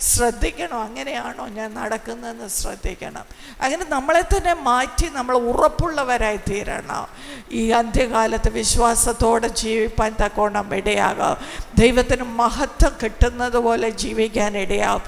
ശ്രദ്ധിക്കണം. അങ്ങനെയാണോ ഞാൻ നടക്കുന്നതെന്ന് ശ്രദ്ധിക്കണം. അങ്ങനെ നമ്മളെ തന്നെ മാറ്റി നമ്മൾ ഉറപ്പുള്ളവരായി തീരണം. ഈ അന്ത്യകാലത്ത് വിശ്വാസത്തോടെ ജീവിപ്പാൻ തക്കോണം ഇടയാകും. ദൈവത്തിന് മഹത്വം കിട്ടുന്നത് പോലെ ജീവിക്കാൻ ഇടയാകും.